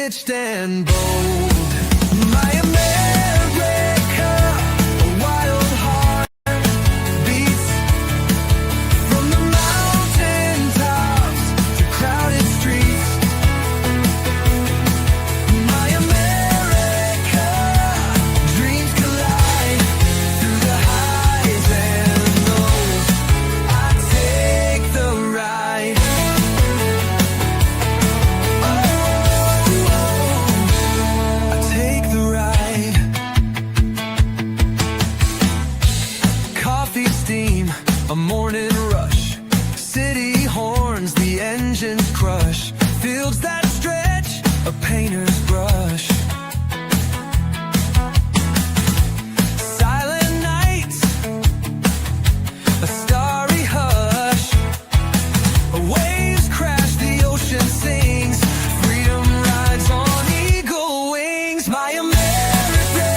unhitched and bold. My America, a wild heart beats from the mountain tops to crowded streets. My America, dreams collide through the highs and lows. I take the ride. I take the ride. Coffee steam, a morning rush. City horns, the engines crush. Fields that stretch, a painter's brush. Silent nights, a starry hush. Waves crash, the ocean sings. Freedom rides on eagle wings. My America,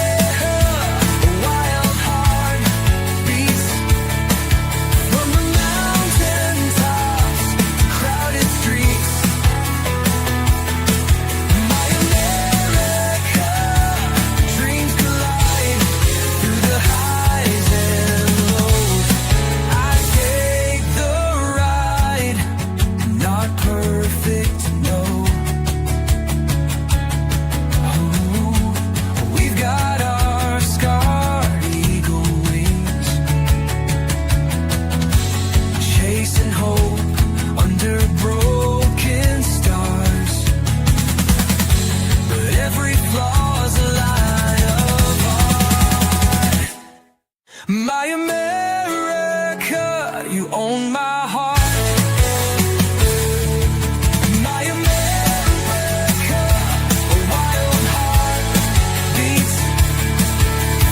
a wild heart beats from the mountain tops to crowded streets. My America, dreams collide through the highs and lows. I take the ride. Not perfect, no. Oh, we've got our scarred eagle wings, chasing hope under broken stars. But every flaw's a line of art. My America, you own my heart. My America, a wild heart beats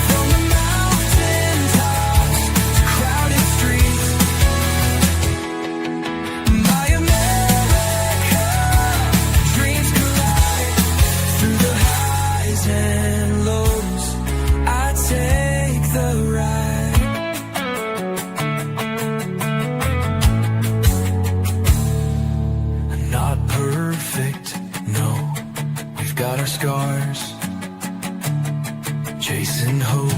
from the mountain tops to crowded streets. My America, dreams collide through the highs and lows. I take the ride. Not perfect, no. We've got our scars, chasing hope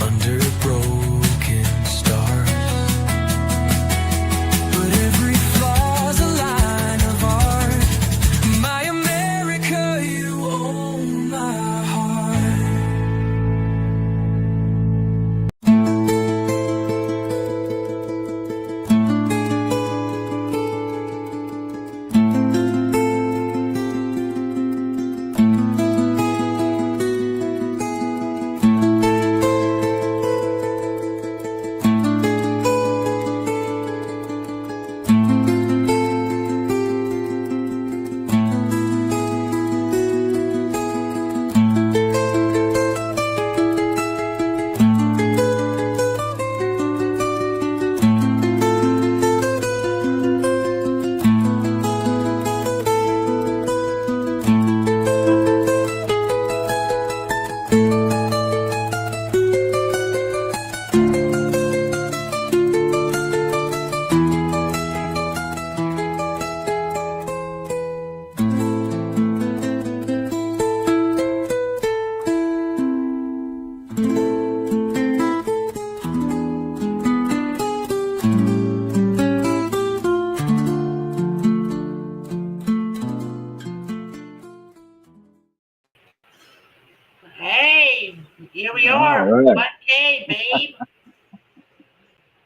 under broken stars. But every flaw's a line of art. My America, you own my heart. Hey, here we All are. right. 1K, babe.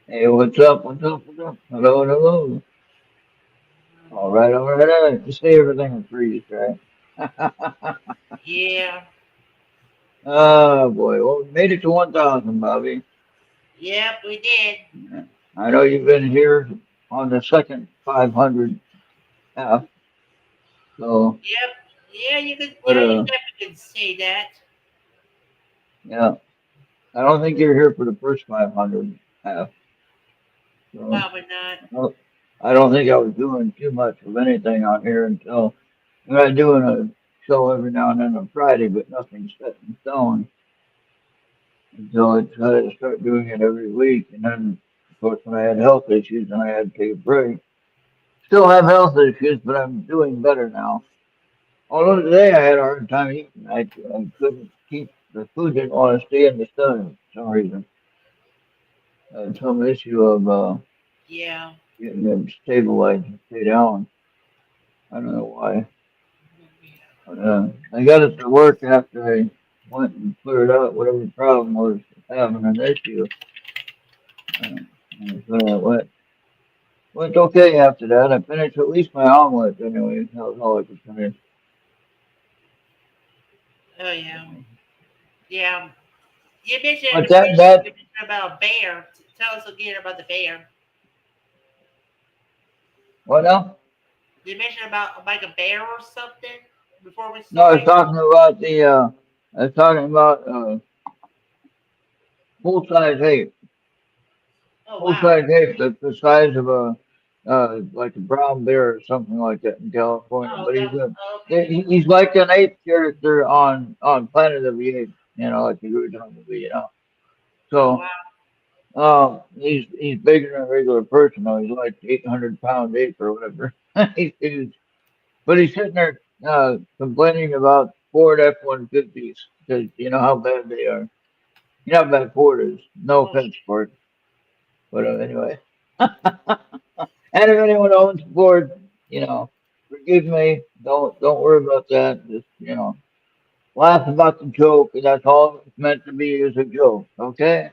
Hey, what's up? What's up? What's up? Hello, hello. All right, all right, all right. Just say everything in threes, right? Yeah, Oh boy, well, we made it to 1,000, Bobby. yep, we did. I know you've been here on the second 500 half, so Yep, yeah, you could, but yeah, you definitely could say that. yeah, I don't think you're here for the first 500 half. So Probably not. no, I don't think I was doing too much of anything on here until I'm doing a show every now and then on Friday, but nothing's set in stone until I decided to start doing it every week. And then, of course, when I had health issues and I had to take a break, still have health issues, but I'm doing better now. Although today I had a hard time eating. I couldn't keep the food didn't want to stay in the stomach for some reason. Some issue of Yeah. getting them stabilized and stay down. I don't know why. But, I got it to work after I went and cleared out whatever the problem was having an issue. And so it went okay after that. I finished at least my omelet anyway. That was all I could finish. Oh yeah. Yeah. You mentioned in But the previous, you mentioned about a bear. Tell us again about the bear. what now? You mentioned about like a bear or something before we No, I was started. talking about I was talking about full size ape. Oh Full wow. size ape that's the size of a like a brown bear or something like that in California. Oh, But that was okay. he's like an ape character on Planet of the Apes, like the original movie, you know. Oh So wow. he's bigger than a regular person though. He's like 800 pound ape or whatever. He's huge. But he's sitting there complaining about Ford F-150s because you know how bad they are. You know how bad Ford is. No Oh, offense, Ford. But anyway. And if anyone owns Ford, forgive me. Don't worry about that. Just laugh about the joke, and that's all it's meant to be is a joke. Okay.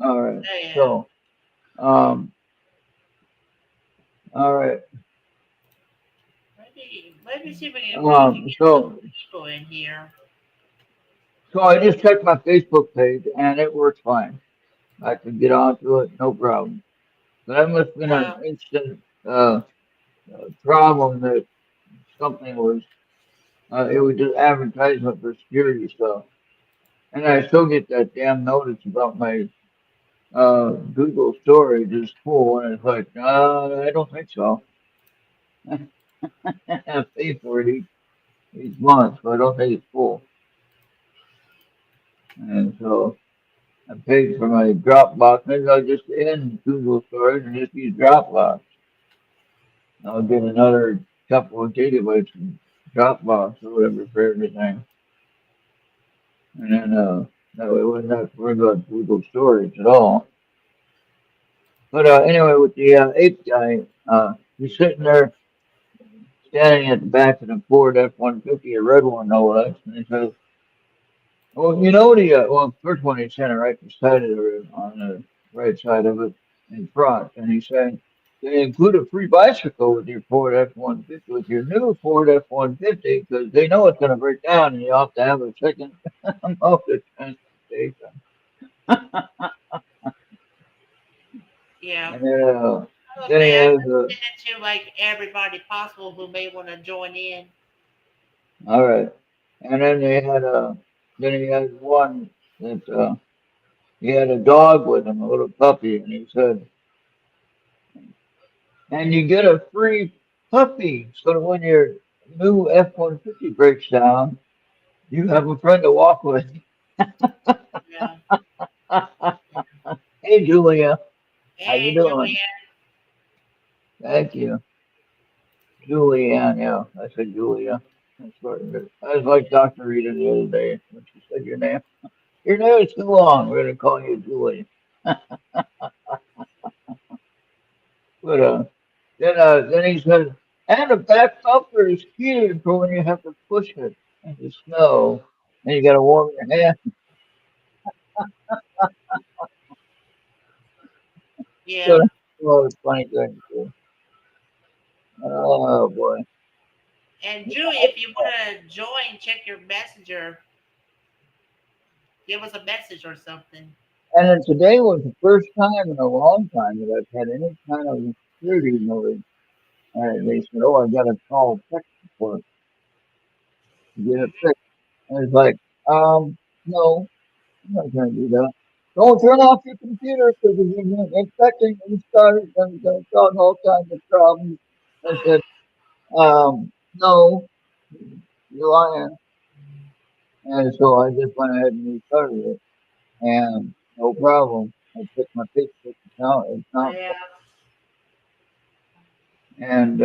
All right. yeah. So, um, all right. Let me see if we can get some So people in here. I just checked my Facebook page, and it works fine. I can get onto it, no problem. But that must have been an Uh, instant problem that something was. It was just advertisement for security stuff. And I still get that damn notice about my Google storage is full, and it's like, I don't think so. I pay for it each month, so I don't think it's full. And so I paid for my Dropbox. Maybe I'll just end Google storage and just use Dropbox. I'll get another couple of gigabytes from Dropbox or whatever for everything. And then that way I wouldn't have to worry about Google storage at all. But anyway, with the eighth guy, he's sitting there standing at the back of the Ford F-150, a red one, no less. And he says, "Well, first one he sent it right beside it, or on the right side of it in front." And he said, "They include a free bicycle with your Ford F-150, with your new Ford F-150, because they know it's going to break down, and you have to have a second mode of transportation." yeah. And then he Okay, I has send it to like everybody possible who may want to join in. all right. And then he had one that he had a dog with him, a little puppy, and he said, "And you get a free puppy, so that when your new F-150 breaks down, you have a friend to walk with." Yeah. Hey, Julia, how you Hey, doing? Juliet. Thank you, Julianne. Yeah, I said Julia. That's what it is. I was like Dr. Rita the other day when she said your name. Your name is too long. We're gonna call you Julia. But then he said, and the back bumper is heated for when you have to push it in the snow, and you got to warm your hand. So Yeah. that's one of the funny things. Too. Oh boy! And Julie, if you want to join, check your messenger. Give us a message or something. And then today was the first time in a long time that I've had any kind of security notice. They said, "Oh, I got to call tech support to get it fixed." And it's like, no, I'm not going to do that. Don't turn off your computer because if you're infecting and starting, then it's going to cause all kinds of problems. I said, no, you're lying. And so I just went ahead and restarted it. And no problem. I took my Facebook account, Yeah. and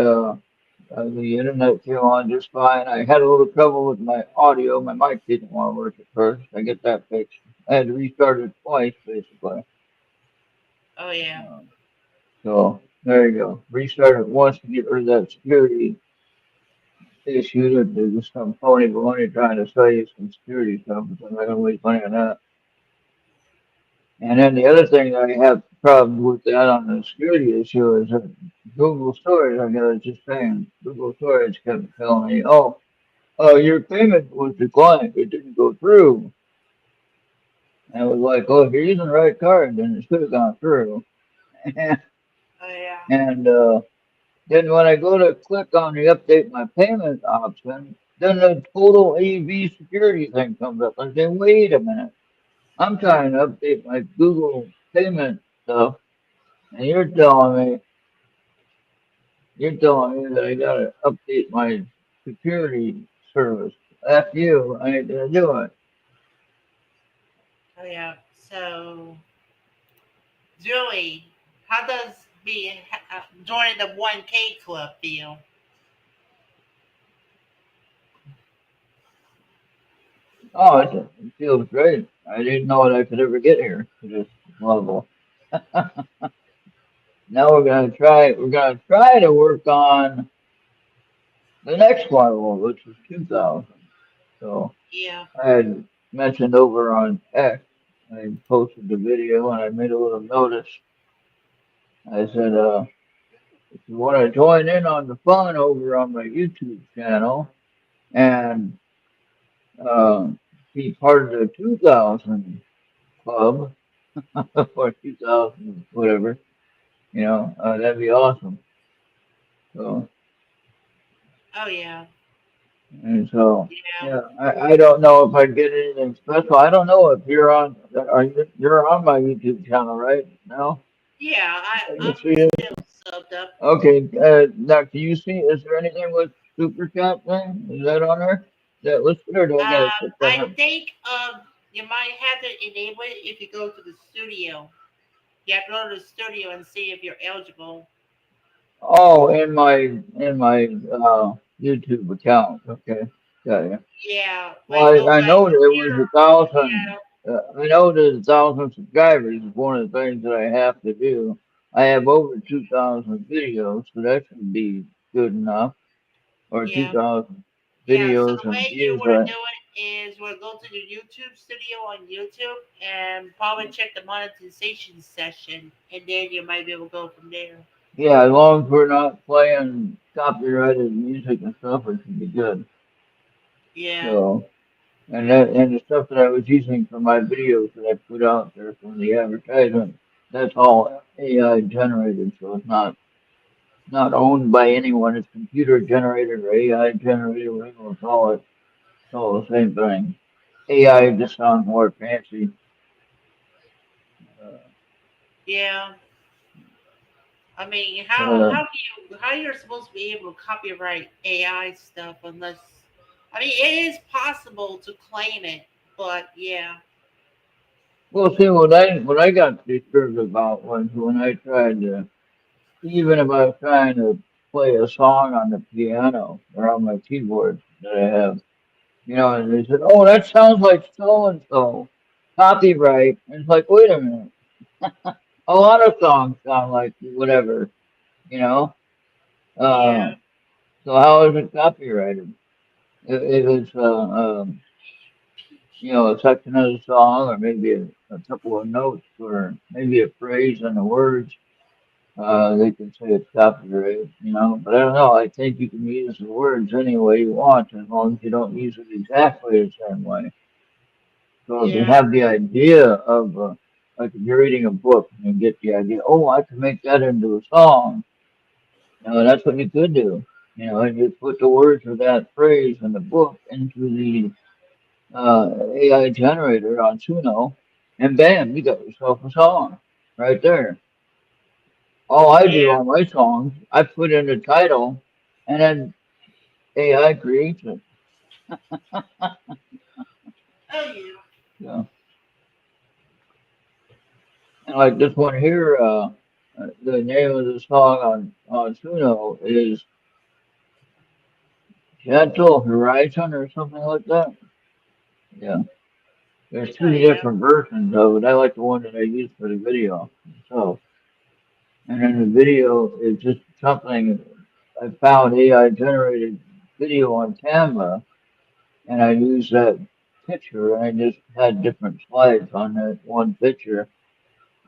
The internet came on just fine. I had a little trouble with my audio. My mic didn't want to work at first. I get that fixed. I had to restart it twice, basically. Oh yeah. Um, so there you go. Restart it once to get rid of that security issue that there's some phony baloney trying to sell you some security stuff, but I'm not going to waste money on that. And then the other thing that I have problems with that on the security issue is that Google Storage, like I was just saying, Google Storage kept telling me, oh, your payment was declined. It didn't go through. And I was like, oh, if you're using the right card, then it should have gone through. Oh yeah. And then when I go to click on the update my payment option, then the total AV security thing comes up. I say, wait a minute. I'm trying to update my Google payment stuff, and you're telling me that I gotta update my security service. F you, I ain't gonna do it. Oh yeah. So Julie, how does being joining the 1K club feel? Oh, it feels great. I didn't know that I could ever get here to this level. Now we're gonna try to work on the next level, which is 2000. So Yeah. I had mentioned over on X, I posted the video and I made a little notice. I said, if you want to join in on the fun over on my YouTube channel and uh, be part of the 2000 club or 2000 whatever, that'd be awesome. So, Oh yeah. and so, Yeah. yeah, I don't know if I get anything special. I don't know if you're on my YouTube channel, right? No? Yeah. I can I'm see it. still subbed up. Okay, now can you see, is there anything with Super Chat thing? Is that on there? Is that listed or do I gotta click that I on? think you might have to enable it if you go to the studio. You have to go to the studio and see if you're eligible. Oh, in my YouTube account. Okay, got you. Yeah, like Well, go I like know there was here. a thousand. Yeah, I know there's 1,000 subscribers is one of the things that I have to do. I have over 2,000 videos, so that should be good enough. Or yeah, 2,000 yeah. So videos the and way you views. want to do it is we'll go to the YouTube studio on YouTube and probably check the monetization session, and then you might be able to go from there. Yeah, as long as we're not playing copyrighted music and stuff, it should be good. Yeah, So, and the stuff that I was using for my videos that I put out there from the advertisement, that's all AI generated, so it's not owned by anyone. It's computer generated or AI generated, whatever you want to call it. It's all the same thing. AI just sounds more fancy. Uh, yeah. I mean, but how you're supposed to be able to copyright AI stuff unless I mean it is possible to claim it, but yeah, Well, see, what I got disturbed about was when I tried to, even if I was trying to play a song on the piano or on my keyboard that I have. And they said, "Oh, that sounds like so and so, copyright." And it's like, wait a minute, a lot of songs sound like whatever, you know. yeah, Uh, so how is it copyrighted? If it's a section of the song, or maybe a couple of notes, or maybe a phrase and the words, they can say it's copyrighted, But I don't know. I think you can use the words any way you want as long as you don't use it exactly the same way. So if you yeah, have the idea of, like if you're reading a book and you get the idea, oh, I can make that into a song, that's what you could do. And you put the words of that phrase in the book into the AI generator on Suno, and bam, you got yourself a song right there. All I do yeah. on my songs, I put in the title, and then AI creates it. Oh yeah, So, and like this one here, the name of the song on Suno is Gentle Horizon or something like that. Yeah. There's Oh three yeah. different versions of it. I like the one that I use for the video. So, and then the video is just something I found AI generated video on camera, and I used that picture, and I just had different slides on that one picture,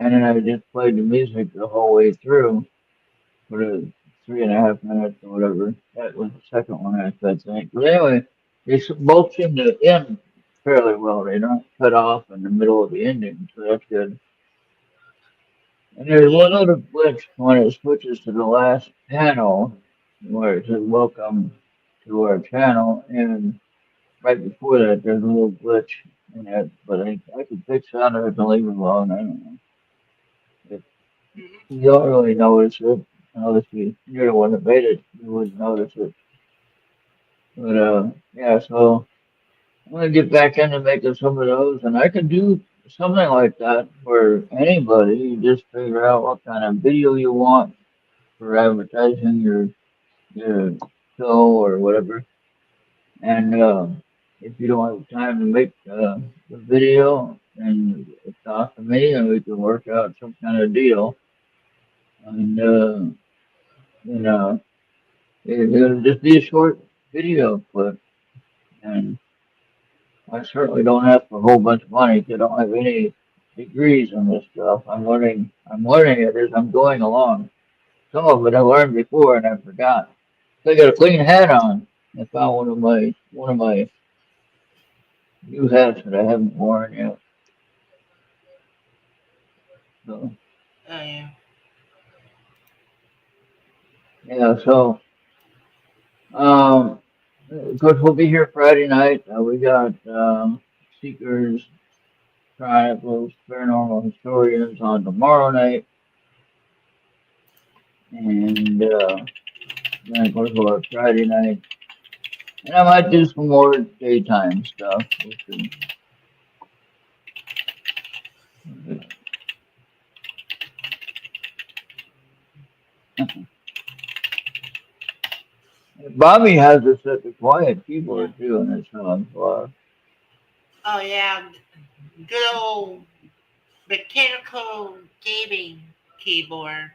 and then I just played the music the whole way through for the 3.5 minutes or whatever. That was the second one I think. But anyway, both seem to end fairly well. They don't cut off in the middle of the ending, so that's good. And there's Yeah. one other glitch when it switches to the last panel, where it says "Welcome to our channel," and right before that, there's a little glitch in it. But I could fix that or I can leave it alone. I don't know. If Hmm. you don't really notice it unless you're the one that made it. You wouldn't notice it. But yeah. So I'm gonna get back into making some of those, and I can do something like that for anybody. You just figure out what kind of video you want for advertising your show or whatever. And if you don't have time to make the video, then talk to me and we can work out some kind of deal. And you know, it'll just be a short video clip. And I certainly don't ask for a whole bunch of money 'cause I don't have any degrees in this stuff. I'm learning it as I'm going along. Some of it I learned before and I forgot. So I got a clean hat on. I found one of my new hats that I haven't worn yet. So Oh yeah. yeah, so of course we'll be here Friday night. We got Seekers, Chronicles, Paranormal Historians on tomorrow night, and then of course we'll have Friday night, and I might do some more daytime stuff. We'll see. Bobby has us at the quiet Yeah. keyboard too, and it's on. Oh yeah. Good old mechanical gaming keyboard.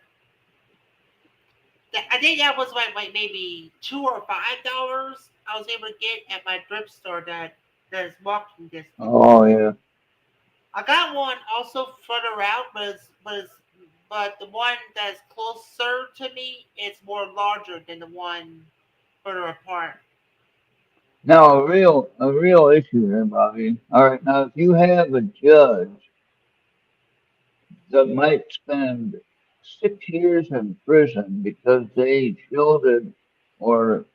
I think that was like maybe $2 or $5 I was able to get at my thrift store that is walking distance. Oh yeah. I got one also further out, but the one that's closer to me is more larger than the one further apart. Now a real issue here, Bobby. All right, now if you have a judge that might spend 6 years in prison because they shielded or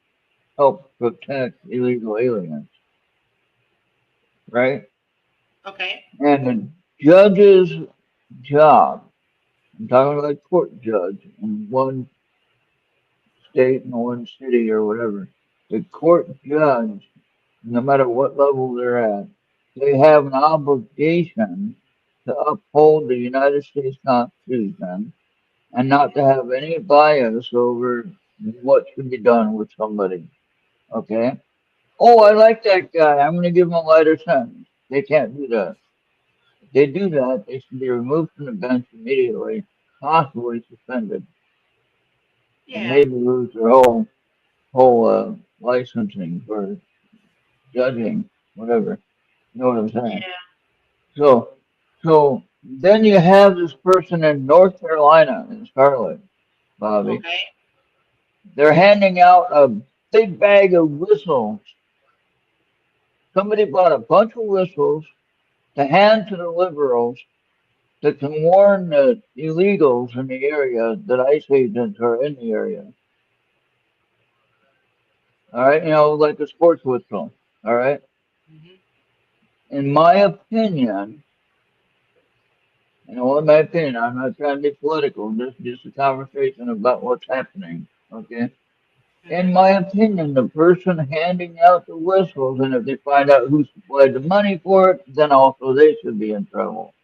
helped protect illegal aliens, right? Okay. And the judge's job, I'm talking about a court judge in one state in one city or whatever, the court judge, no matter what level they're at, they have an obligation to uphold the United States Constitution and not to have any bias over what should be done with somebody. Okay? Oh, I like that guy. I'm going to give him a lighter sentence. They can't do that. If they do that, they should be removed from the bench immediately, possibly suspended, and Yeah. maybe lose their whole licensing for judging, whatever. You know what I'm saying? Yeah. So, so then you have this person in North Carolina in Charlotte, Bobby. Okay. They're handing out a big bag of whistles. Somebody bought a bunch of whistles to hand to the liberals that can warn the illegals in the area that ICE agents are in the area. All right, like a sports whistle. All right. Hmm. In my opinion, in my opinion, I'm not trying to be political. This is just a conversation about what's happening. Okay. In Hmm. my opinion, the person handing out the whistles, and if they find out who supplied the money for it, then also they should be in trouble.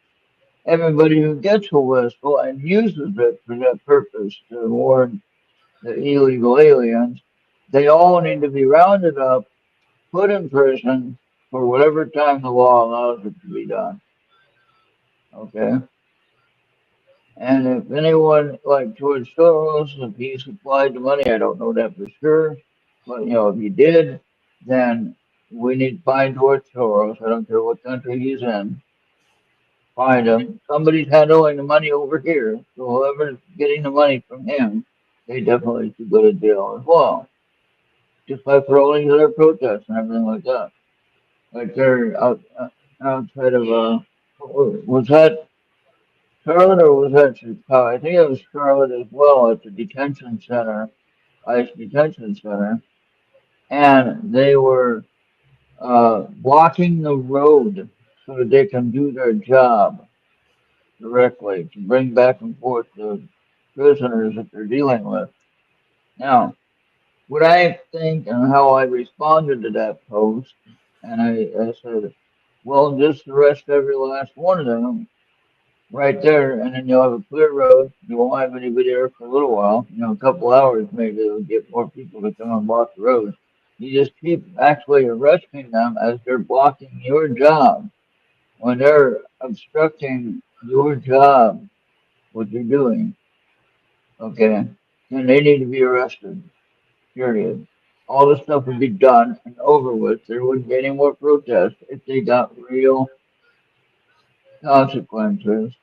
Everybody who gets a whistle and uses it for that purpose to warn the illegal aliens, they all need to be rounded up, put in prison for whatever time the law allows it to be done. Okay? And if anyone, like George Soros, if he supplied the money, I don't know that for sure, but if he did, then we need to find George Soros. I don't care what country he's in. Find him. Somebody's handling the money over here, so whoever's getting the money from him, they definitely should go to jail as well. Just like for all these other protests and everything like that. Like they're outside of, Yeah. was that Charlotte or was that Chicago? I think it was Charlotte as well at the detention center, ICE detention center, and they were blocking the road so that they can do their job directly to bring back and forth the prisoners that they're dealing with. Now, what I think and how I responded to that post, and I said, well, just arrest every last one of them right there, and then you'll have a clear road. You won't have anybody there for a little while. A couple hours maybe it'll get more people to come and block the road. You just keep actually arresting them as they're blocking your job. When they're obstructing your job, what you're doing, okay, then they need to be arrested, period. All this stuff would be done and over with. There wouldn't be any more protests if they got real consequences.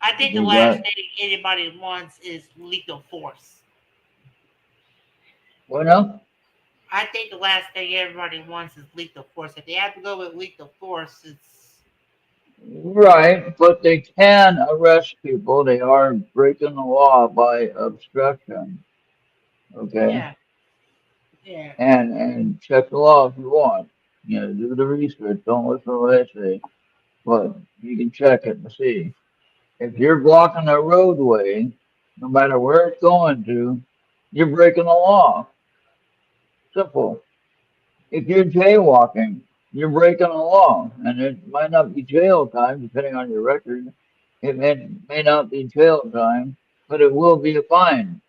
I If think the they last got, thing anybody wants is lethal force. well, no? I think the last thing everybody wants is lethal force. If they have to go with lethal force, it's Right, but they can arrest people. They are breaking the law by obstruction. Okay, yeah, yeah, and check the law if you want. Do the research. Don't listen to what I say, but you can check it and see. If you're blocking a roadway, no matter where it's going to, you're breaking the law. Simple. If you're jaywalking, you're breaking the law, and it might not be jail time, depending on your record. It may not be jail time, but it will be a fine.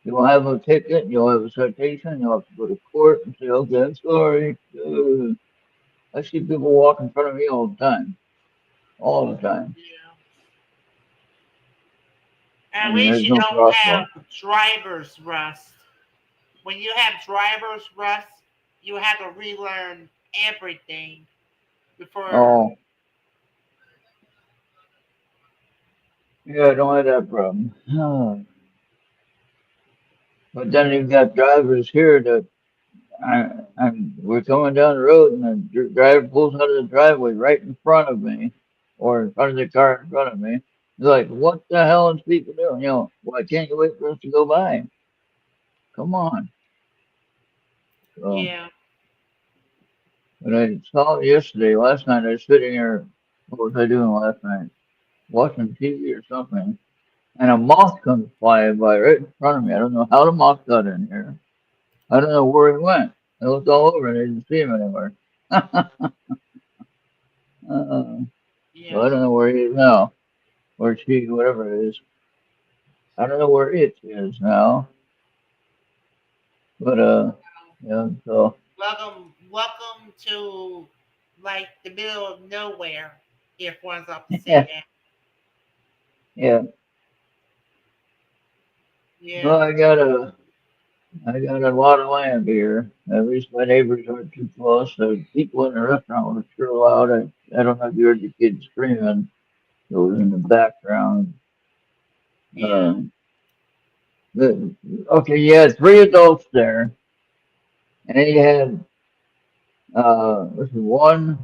You'll have a ticket, you'll have a citation, you'll have to go to court and say, okay, I'm sorry. I see people walk in front of me all the time. yeah. At And least there's you no don't crosswalk. have driver's rust. When you have driver's rust, you have to relearn everything before. Oh, yeah, I don't have that problem. But then you've got drivers here that we're coming down the road and the driver pulls out of the driveway right in front of me or in front of the car in front of me. He's like, what the hell is people doing? Why can't you wait for us to go by? Come on. So, Yeah, but I saw it yesterday, last night, I was sitting here, what was I doing last night? Watching TV or something. And a moth comes flying by right in front of me. I don't know how the moth got in here. I don't know where he went. I looked all over and I didn't see him anywhere. Uh, so yeah. I don't know where he is now, or she, whatever it is. I don't know where it is now, but yeah. So Welcome to like the middle of nowhere. If one's up to say yeah, that. yeah. Yeah, Well, I got a lot of land here. At least my neighbors aren't too close. The people in the restaurant were sure loud. I don't know if you heard the kids screaming. It was in the background. yeah. Um, the, okay, you had three adults there, and then you had let's see, one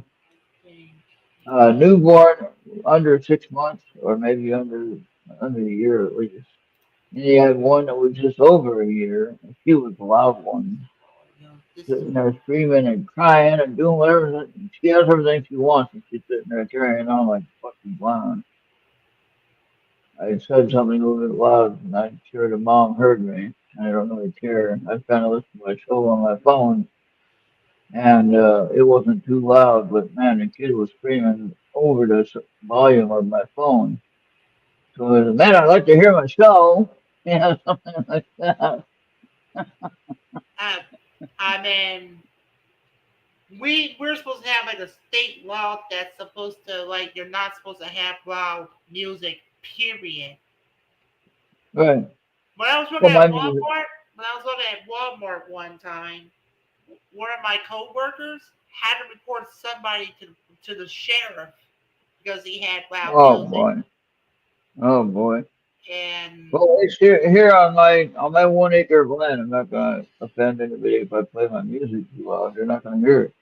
newborn under 6 months, or maybe under a year at least. And you had one that was just over a year, and she was the loud one, This is sitting there screaming and crying and doing whatever. She has everything she wants, and she's sitting there carrying on like a fucking clown. I said something a little bit loud, and I'm sure the mom heard me. I don't really care. I kind of listen to my show on my phone, and it wasn't too loud, but man, the kid was screaming over the volume of my phone. So, man, I'd like to hear my show. Something like that. I mean, we're supposed to have like a state law that's supposed to like you're not supposed to have loud music. Period. Right. When I was working Well, my at music. Walmart, when I was working at Walmart one time, one of my coworkers had to report somebody to the sheriff because he had loud Oh music. boy. Oh boy. And Well, it's here on my 1 acre of land. I'm not gonna offend anybody if I play my music too loud. They're not gonna hear it.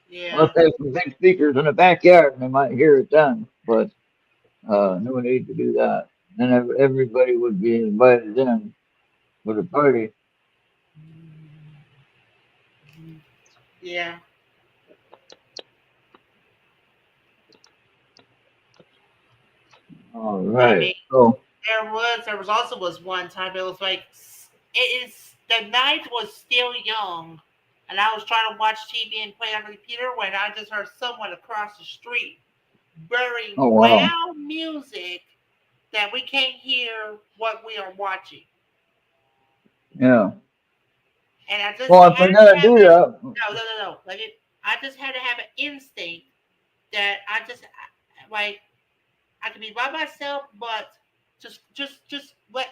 yeah, Unless they have some big speakers in the backyard, and they might hear it then. But no need to do that. Then everybody would be invited in with a party. yeah. All I right. mean, So there was also was one time it was like it is the night was still young, and I was trying to watch TV and play on the computer when I just heard someone across the street blaring oh wow. loud music that we can't hear what we are watching. Yeah. And I just Well, if had they're to gonna have do this. that, No. Like I just had to have an instinct that like I can be by myself, but just let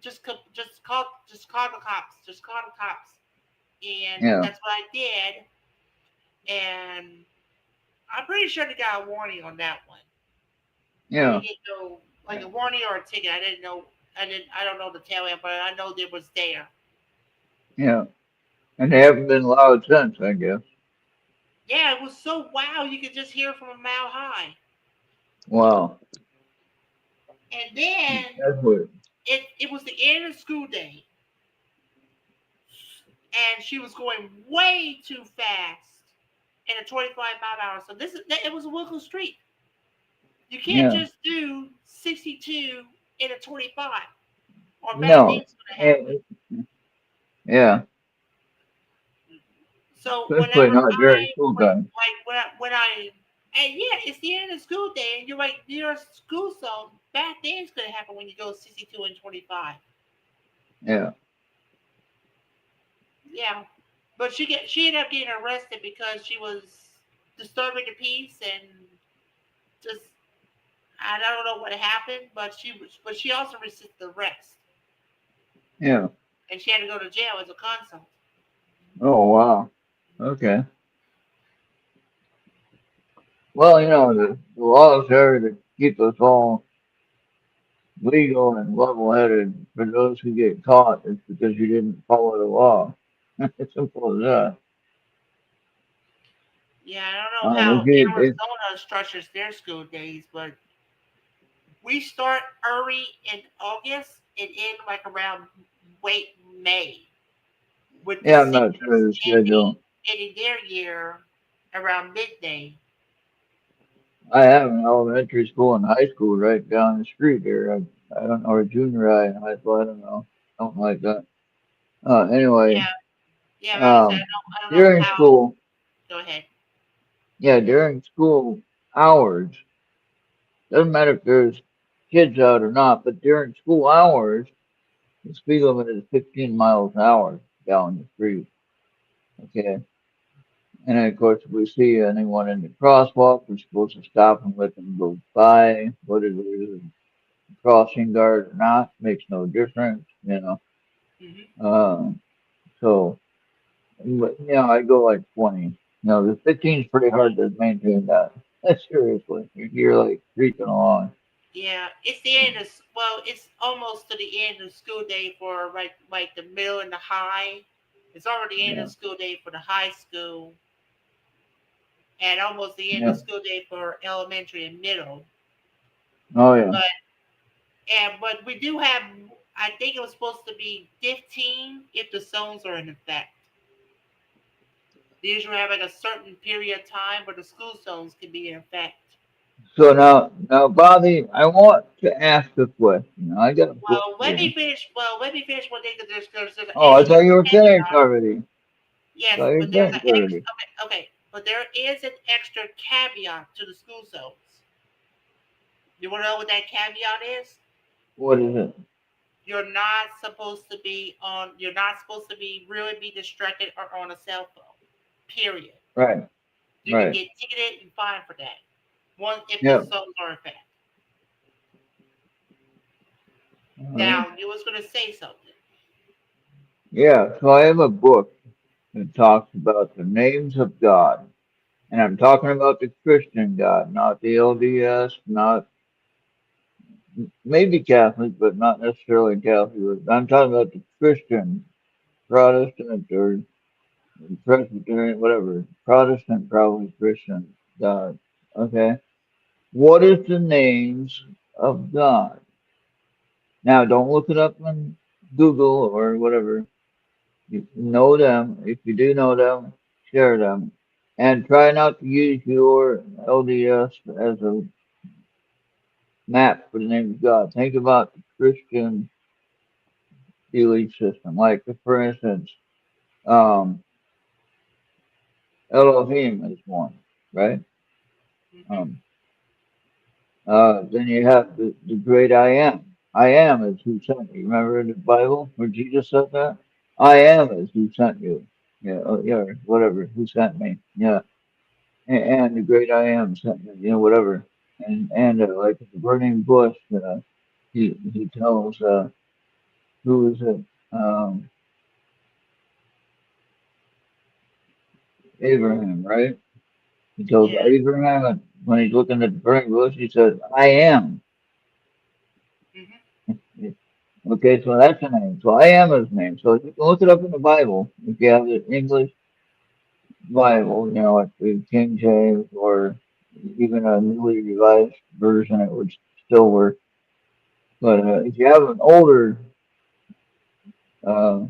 just call the cops, just call the cops, and yeah, that's what I did. And I'm pretty sure they got a warning on that one. I yeah, didn't get no like a warning or a ticket. I didn't know. I don't know the tail end, but I know it was there. yeah. And they haven't been loud since, I guess. Yeah, it was so wow. You could just hear it from a mile high. Wow. And then That's weird. it was the end of school day, and she was going way too fast in a 25-mile-an-hour. So it was a local street. You can't Yeah. just do 62 in a 25, or bad No. things going to happen. Uh, yeah. So Especially not during school when time. like when I and yeah, it's the end of school day, and you're like you're school zone. Bad things going to happen when you go 62 and 25. Yeah. Yeah, but she ended up getting arrested because she was disturbing the peace and just I don't know what happened, but she also resisted arrest Yeah. and she had to go to jail as a consult. Oh wow. Okay. Well, the laws are to keep us all legal and level-headed. For those who get caught, it's because you didn't follow the law. It's simple as that. Yeah, I don't know how If Arizona structures their school days, but we start early in August and end like around late May, with the yeah, I'm not sure seniors of the schedule. ending their year around midday. I have an elementary school and high school right down the street here. I don't know, or junior high and high school. I don't know, something like that. Anyway, Yeah, yeah. Like I said, um, I don't know during how. school, Go ahead. yeah, during school hours, doesn't matter if there's kids out or not, but during school hours, the speed limit is 15 miles an hour down the street. Okay. And then, of course, if we see anyone in the crosswalk, we're supposed to stop and let them go by, whether there's a crossing guard or not, makes no difference. Hmm. Uh, so, but, I go like 20. The 15 is pretty hard to maintain that. Seriously, you're like creeping along. Yeah, it's the end of well, it's almost to the end of school day for like the middle and the high. It's already the end Yeah, of school day for the high school, and almost the end yeah. of school day for elementary and middle. Oh yeah. But but we do have. I think it was supposed to be 15 if the zones are in effect. They usually have like a certain period of time where the school zones can be in effect. So now, Bobby, I want to ask a question. I got a book Well, let here. me finish. Well, let me finish one thing because there's an Oh, I extra thought you were finished caveat. already. Yes, Thought you but were there's an finished extra. already. Okay. But there is an extra caveat to the school zones. You want to know what that caveat is? What is it? You're not supposed to be on. You're not supposed to be really be distracted or on a cell phone. Period. Right. You can Right. get ticketed and fined for that. One, if the Yep. songs are in fact. All right. Now, you was going to say something. Yeah. So I have a book that talks about the names of God. And I'm talking about the Christian God, not the LDS, not maybe Catholic, but not necessarily Catholic. I'm talking about the Christian, Protestant, or Presbyterian, whatever. Protestant, probably Christian God. Okay. What is the names of God? Now, don't look it up on Google or whatever. You know them. If you do know them, share them. And try not to use your LDS as a map for the name of God. Think about the Christian belief system. Like, for instance, um, Elohim is one, right? Hmm. Um, then you have the great I am. I am is who sent me. Remember in the Bible where Jesus said that? I am is who sent you. Yeah, yeah, whatever. Who sent me? Yeah, and the great I am sent me. Whatever. And like the burning bush, he tells who is it? Um, Abraham, right? He tells Yeah. Abraham when he's looking at the burning bush, he says, I am. Hmm. Okay, so that's a name. So I am his name. So you can look it up in the Bible. If you have the English Bible, like the King James or even a newly revised version, it would still work. But if you have an older uh,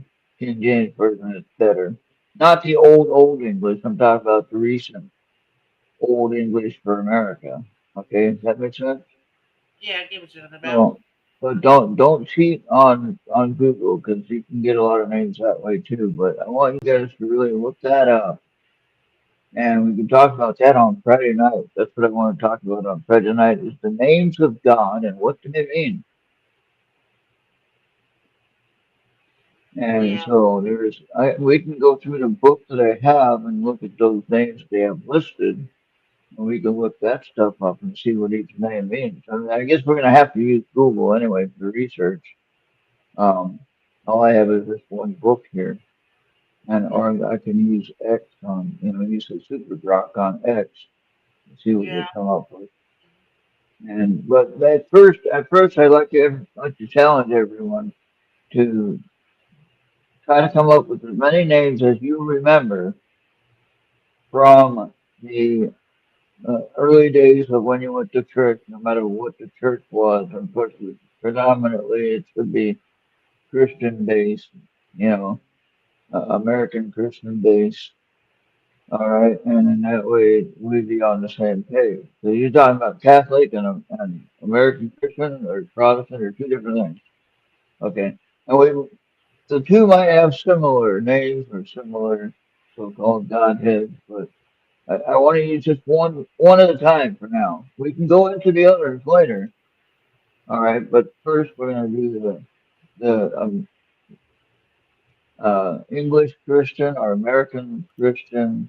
King James version, it's better. Not the old English. I'm talking about the recent old English for America. Okay, does that make sense? Yeah, I get what you're talking about. So, but don't cheat on Google because you can get a lot of names that way too. But I want you guys to really look that up, and we can talk about that on Friday night. That's what I want to talk about on Friday night: is the names of God and what do they mean. And Yeah. so we can go through the book that I have and look at those names they have listed, and we can look that stuff up and see what each name means. I mean, I guess we're gonna have to use Google anyway for research. Um, all I have is this one book here, and Hmm. or I can use X use a super grok on X and see what they Yeah. come up with. And but at first, I'd like to challenge everyone to try to come up with as many names as you remember from the early days of when you went to church, no matter what the church was. And of course, predominantly it should be Christian based, you know, American Christian based. All right, and in that way we'd be on the same page. So you're talking about Catholic and American Christian or Protestant are two different things. Okay, and the two might have similar names or similar so-called godheads, but I want to use just one at a time for now. We can go into the others later. All right, but first we're going to do the English Christian or American Christian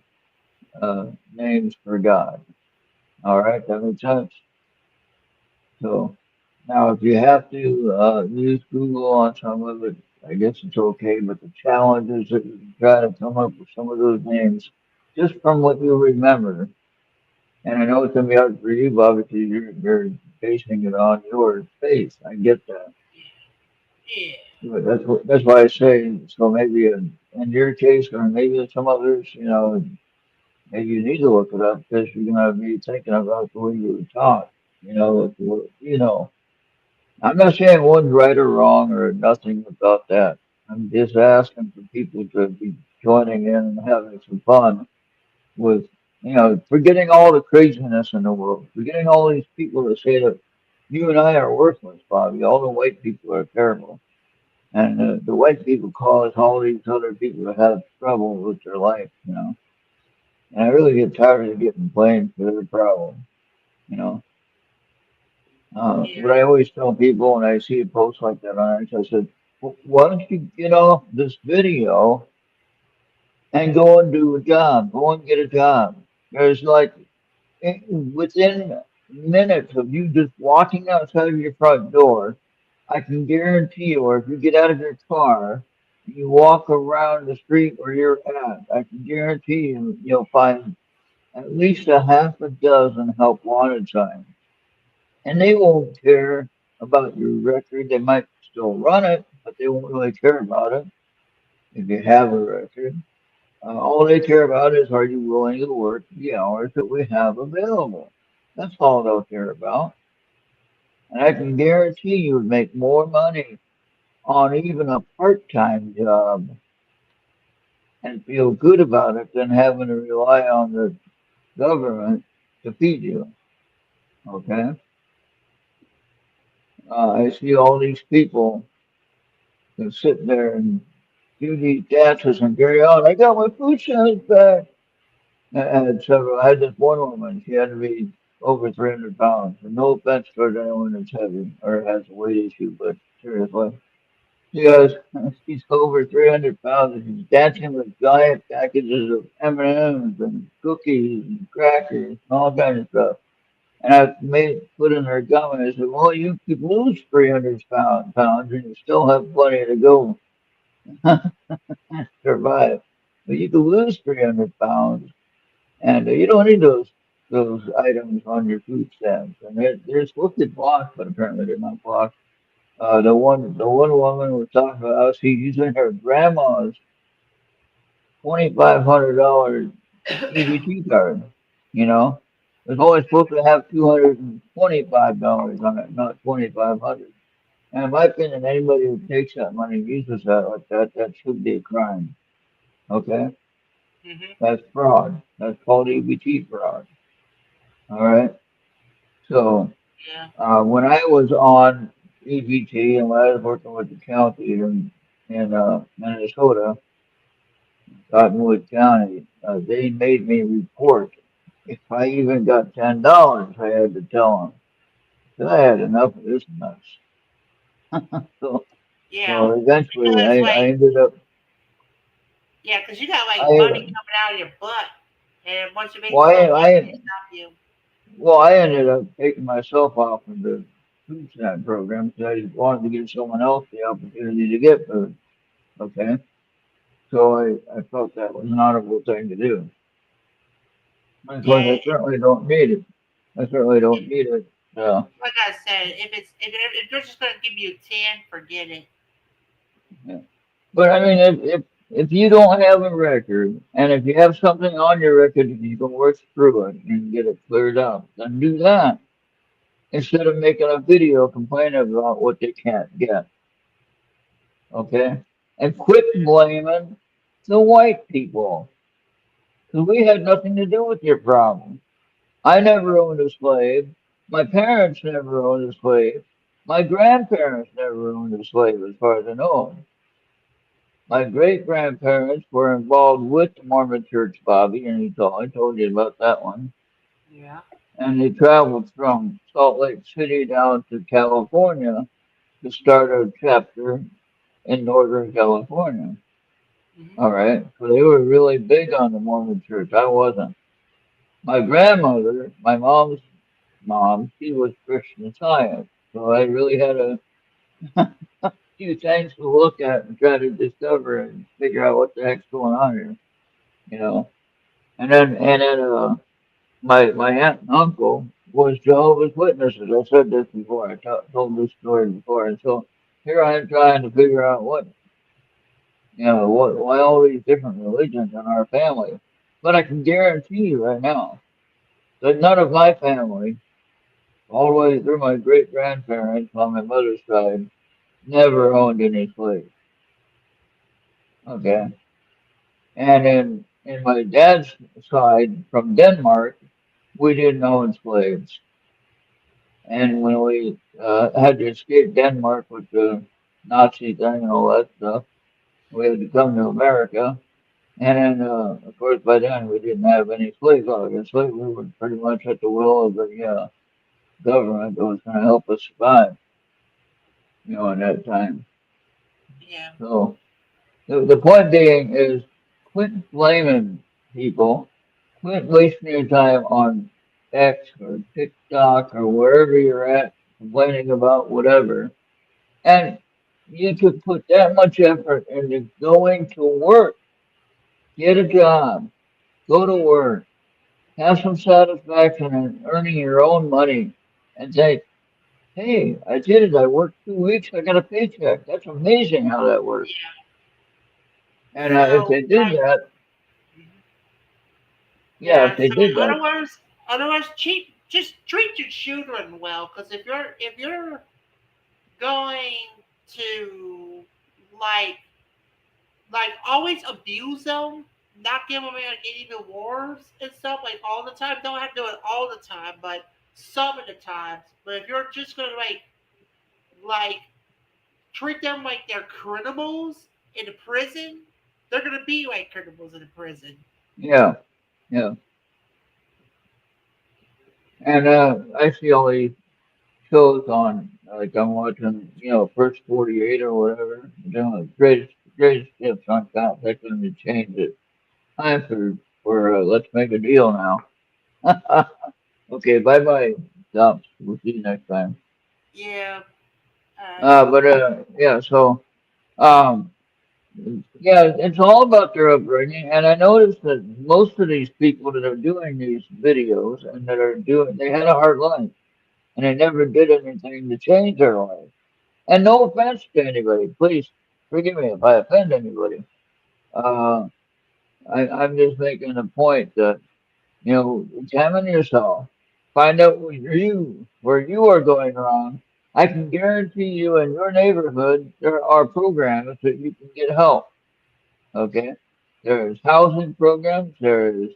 names for God. All right, that makes sense. So now, if you have to use Google on some of it, I guess it's okay. But the challenge is that you try to come up with some of those names just from what you remember. And I know it's gonna be hard for you, Bob, because you're basing it on your faith. I get that. Yeah. But that's why I say so. Maybe in your case, or maybe in some others, maybe you need to look it up because you're gonna be thinking about the way you were taught. I'm not saying one's right or wrong or nothing about that. I'm just asking for people to be joining in and having some fun with, forgetting all the craziness in the world, forgetting all these people that say that you and I are worthless, Bobby. All the white people are terrible. And the white people cause all these other people to have trouble with their life. And I really get tired of getting blamed for their problem, you know. What Yeah. I always tell people when I see a post like that on it, I said, why don't you get off this video and go and do a job? Go and get a job. There's like within minutes of you just walking outside of your front door, I can guarantee you, or if you get out of your car, you walk around the street where you're at, I can guarantee you, you'll find at least a half a dozen help wanted signs. And they won't care about your record. They might still run it, but they won't really care about it if you have a record. All they care about is are you willing to work the hours that we have available? That's all they'll care about. And I can guarantee you would make more money on even a part-time job and feel good about it than having to rely on the government to feed you. Okay? I see all these people that sit there and do these dances and carry on. I got my food stamps back. I had this one woman, she had to be over 300 pounds. And no offense towards anyone that's heavy or has a weight issue, but seriously. She goes, she's over 300 pounds and she's dancing with giant packages of M&Ms and cookies and crackers and all kinds of stuff. And I put in her gum and I said, well, you could lose 300 pounds and you still have plenty to go survive. But you could lose 300 pounds and you don't need those items on your food stamps. And they're supposed to be blocked, but apparently they're not blocked. The one woman was talking about how she's using her grandma's $2,500 EBT card. You know, it's only supposed to have $225 on it, not 2,500. And in my opinion, anybody who takes that money and uses that like that, that should be a crime. Okay, Hmm. that's fraud. That's called EBT fraud. All right. So Yeah. when I was on EBT and when I was working with the county in Minnesota, Cottonwood County, they made me report. If I even got $10, I had to tell them. So I had enough of this mess. So, Yeah. so eventually, Because I like, ended up. yeah, because you got like money I coming out of your butt, and once you make well, some money, they stop you. I ended up taking myself off of the food stamp program because I just wanted to give someone else the opportunity to get food. Okay, so I felt that was an honorable thing to do. Of course, Yeah. I certainly don't need it. I certainly don't need it. Like I said, if they're just gonna give you 10, forget it. Yeah. But I mean, if you don't have a record, and if you have something on your record that you can work through it and get it cleared up, then do that instead of making a video complaining about what they can't get. Okay, and quit blaming the white people because we had nothing to do with your problem. I never owned a slave. My parents never owned a slave. My grandparents never owned a slave, as far as I know. My great grandparents were involved with the Mormon Church, Bobby, and I told you about that one. Yeah. And they traveled from Salt Lake City down to California to start a chapter in Northern California. Hmm. All right, so they were really big on the Mormon Church. I wasn't. My grandmother, my mom's mom, she was Christian Science, so I really had a few things to look at and try to discover and figure out what the heck's going on here, you know. And then my aunt and uncle was Jehovah's Witnesses. I said this before. Told this story before, and so here I am trying to figure out why all these different religions in our family. But I can guarantee you right now that none of my family, all the way through my great grandparents on my mother's side, never owned any slaves. Okay, and in my dad's side from Denmark, we didn't own slaves. And when we had to escape Denmark with the Nazi thing and all that stuff, we had to come to America. And then, of course, by then we didn't have any slaves, obviously. We were pretty much at the will of the government that was going to help us survive, in that time. Yeah. So the point being is quit blaming people, quit wasting your time on X or TikTok or wherever you're at, complaining about whatever. And you could put that much effort into going to work, get a job, go to Hmm. work, have some satisfaction in earning your own money, and say, hey, I did it. I worked 2 weeks. I got a paycheck. That's amazing how that works. Yeah. And if So they did like, that, mhm. yeah, if Yeah. they So did that, otherwise, just treat your children well. Because if you're going to like always abuse them, not give them any rewards and stuff like all the time. Don't have to do it all the time, but some of the times. But if you're just gonna like treat them like they're criminals in a prison, they're gonna be like criminals in a prison. yeah, yeah. And I see all these shows on, like I'm watching, First 48 or whatever, greatest hits on top. They're going to change it. Time for let's make a deal now. Okay, bye bye, Dumps. We'll see you next time. Yeah. But yeah, so um, yeah, it's all about their upbringing, and I noticed that most of these people that are doing these videos and that are doing, they had a hard life, and they never did anything to change their life. And no offense to anybody, please forgive me if I offend anybody. Uh, I'm just making a point that, examine yourself, find out where you are going wrong. I can guarantee you in your neighborhood there are programs that you can get help. Okay, there's housing programs, there's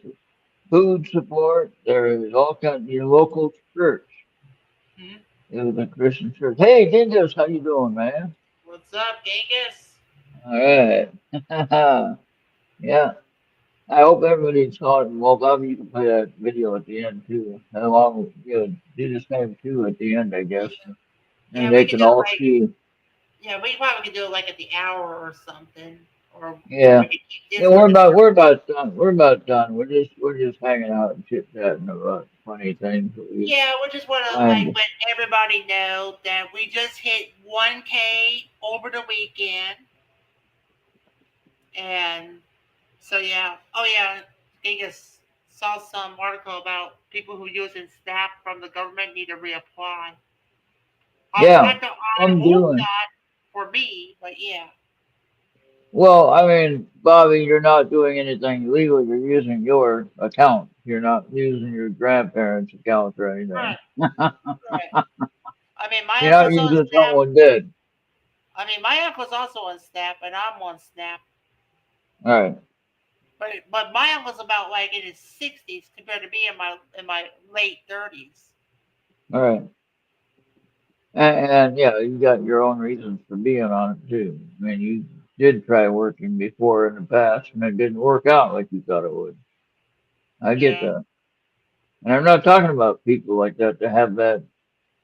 food support, there is all kinds. Your local church, hmm the Christian church. Hey, Dingus, how you doing, man? What's up, Genghis? All right. Yeah. I hope everybody saw it. Well, Bob, you can play that video at the end too. Along with, do the same too at the end, I guess. And Yeah, we they could can do it all like see. we probably could do it like at the hour or something, or we Yeah. could keep Yeah, this for the we're about done. We're about done. We're just hanging out and chit chatting about funny things that we yeah. We just want to like find. let everybody know that we just hit 1K over the weekend, and so yeah. Oh yeah, Genghis saw some article about people who using staff from the government need to reapply. Yeah, I I'm hope doing. not for me, but yeah. Well, I mean, Bobby, you're not doing anything illegal. You're using your account. You're not using your grandparents' account or anything. Right, right. I mean, my You're not uncle's on using staff. someone dead. My uncle's also on staff, and I'm on staff. All right. But my uncle's about like in his 60s compared to me in my late 30s. All right. And yeah, you got your own reasons for being on it too. I mean, you did try working before in the past and it didn't work out like you thought it would. I get Yeah, that. And I'm not talking about people like that to have that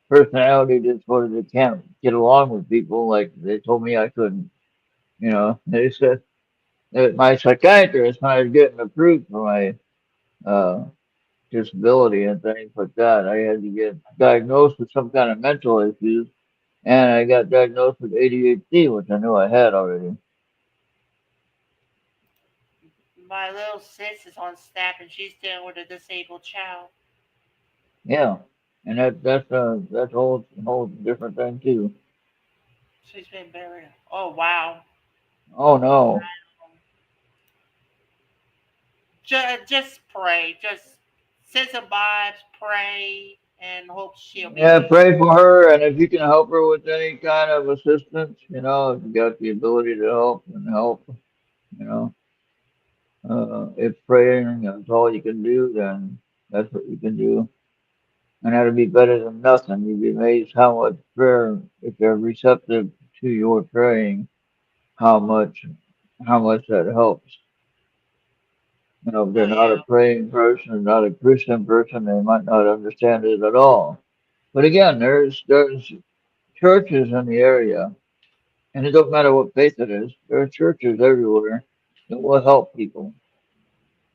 personality that's what they can't get along with people like they told me I couldn't. They said that my psychiatrist, when I was getting approved for my uh, disability and things like that, I had to get diagnosed with some kind of mental issues. And I got diagnosed with ADHD, which I knew I had already. my little sis is on staff, and she's dealing with a disabled child. Yeah, and that's a whole different thing too. She's been buried. Oh wow. Oh no. Just pray. Just send some vibes. Pray and hope she'll be Yeah, good. pray for her, and if you can help her with any kind of assistance, if you got the ability to help and help, you know, if praying is all you can do, then that's what you can do, and that'll be better than nothing. You'd be amazed how much prayer, if they're receptive to your praying, how much how much that helps. If they're Oh not a yeah. praying person, not a Christian person, they might not understand it at all. But again, there's churches in the area, and it don't matter what faith it is. There are churches everywhere that will help people,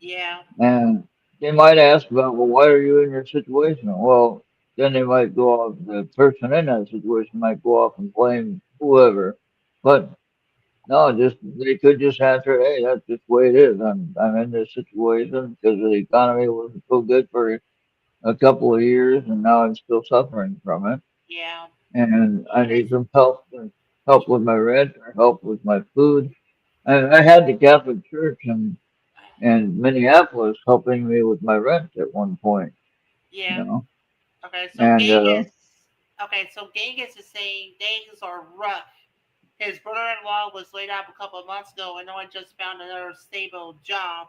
Yeah, and they might ask about, well, why are you in your situation? Well, then they might go off. The person in that situation might go off and blame whoever, but no, just they could just answer, hey, that's just the way it is. I'm in this situation because the economy wasn't so good for a couple of years, and now I'm still suffering from it. yeah. And I And need it's some help with my rent or help with my food. I had the Catholic Church in Minneapolis helping me with my rent at one point, you yeah. know. Okay, so And Genghis. Okay, so Genghis is saying things are rough. His brother-in-law was laid off a couple of months ago, and no one just found another stable job.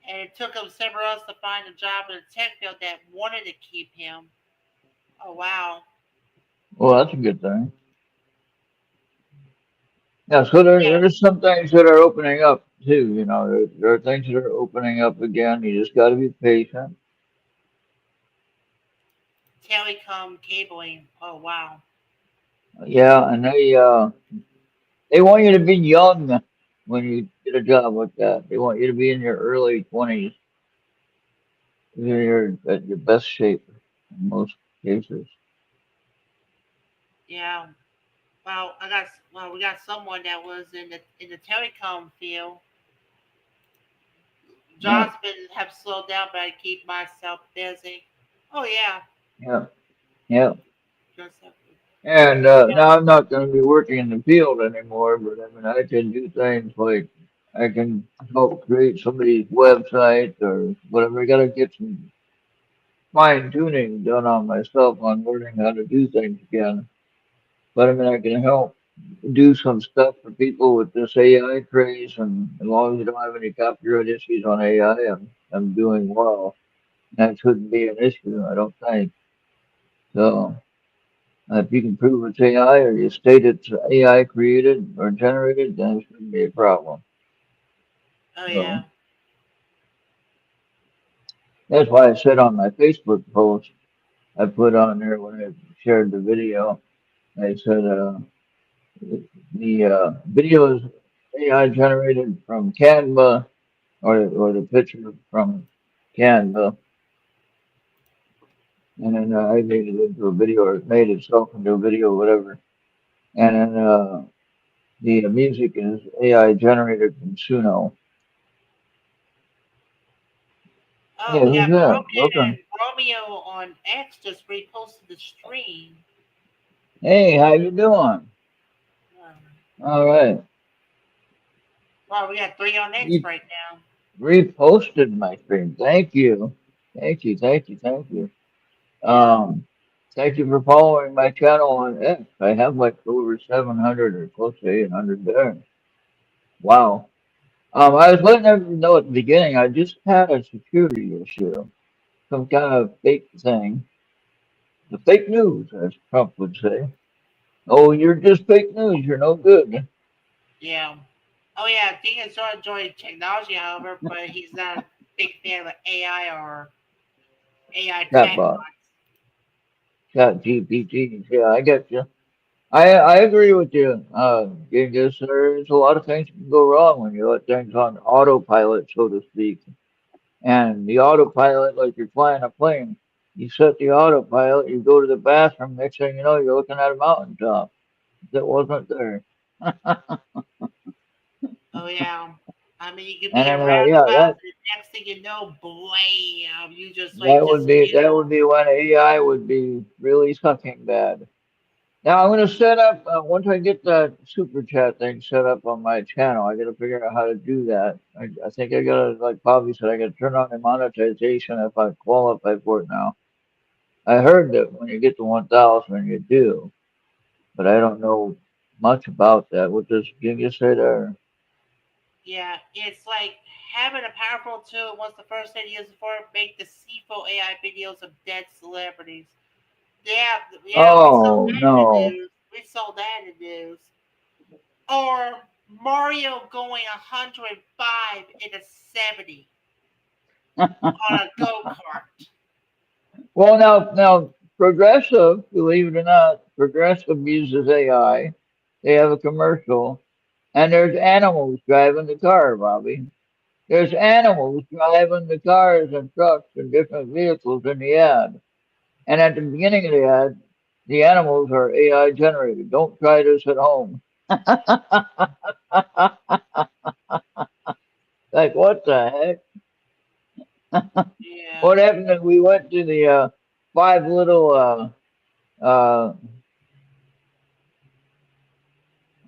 And it took him several months to find a job in a tech field that wanted to keep him. Oh wow. well, that's a good thing. Yeah, so Yeah, there's some things that are opening up too, you know. There are things that are opening up again. You just got to be patient. telecom cabling. Oh wow. Yeah, and they want you to be young when you get a job like that. They want you to be in your early 20s. You're at your best shape in most cases. Yeah. Well, we got someone that was in the telecom field. Yeah, Job's been have slowed down, but I keep myself busy. Oh yeah. yeah, yeah. Just, And yeah. now I'm not going to be working in the field anymore, but I mean, I can do things like I can help create somebody's website or whatever. I got to get some fine tuning done on myself on learning how to do things again. But I mean, I can help do some stuff for people with this AI craze, and as long as you don't have any copyright issues on AI, I'm doing well. That shouldn't be an issue, I don't think. So if you can prove it's AI or you state it's AI created or generated, then it shouldn't be a problem. Oh So yeah. that's why I said on my Facebook post, I put on there when I shared the video, I said the video is AI generated from Canva or the picture from Canva, and then I made it into a video or it made itself into a video, whatever. And then the music is AI generated from Suno. Oh, Hey, we who's got that? Broken Welcome. Romeo on X just reposted the stream. Hey, how you doing? Um, All right. Wow, we got three on X You right now. reposted my stream. Thank you. Thank you. Thank you. Thank you. Yeah. Um, thank you for following my channel on X. I have like over 700 or close to 800 there. Wow. I was letting everyone know at the beginning, I just had a security issue, some kind of fake thing. The fake news, as Trump would say. Oh, you're just fake news. You're no good. Yeah. Oh yeah, Dean has enjoyed technology, however, but he's not a big fan of AI or AI Chatbot, chatbots. chat GPT. Yeah, I get you. I agree with you. Because there's a lot of things that can go wrong when you let things on autopilot, so to speak. And the autopilot, like you're flying a plane, you set the autopilot, you go to the bathroom, next thing you know, you're looking at a mountaintop that wasn't there. Oh yeah. I mean, you could And be then, around yeah, about, and the next thing you know, blam, you just like just that would be when AI would be really sucking bad. Now I'm gonna set up once I get the super chat thing set up on my channel. I gotta figure out how to do that. I think I gotta, like Bobby said, I gotta turn on the monetization if I qualify for it now. I heard that when you get to 1,000, you do, but I don't know much about that. What does Giga say there? yeah. It's like having a powerful tool. What's the first thing you use it for? Make deceitful AI videos of dead celebrities. Yeah, yeah. We saw Oh that in the no. news. We saw that in the news. Or Mario going 105 in a 70 on a go kart. Well, now Progressive, believe it or not, Progressive uses AI. They have a commercial, and there's animals driving the car, Bobby. There's animals driving the cars and trucks and different vehicles in the ad. And at the beginning of the ad, the animals are AI generated. Don't try this at home. Like, what the heck? Yeah. What happened if we went to the five little, uh,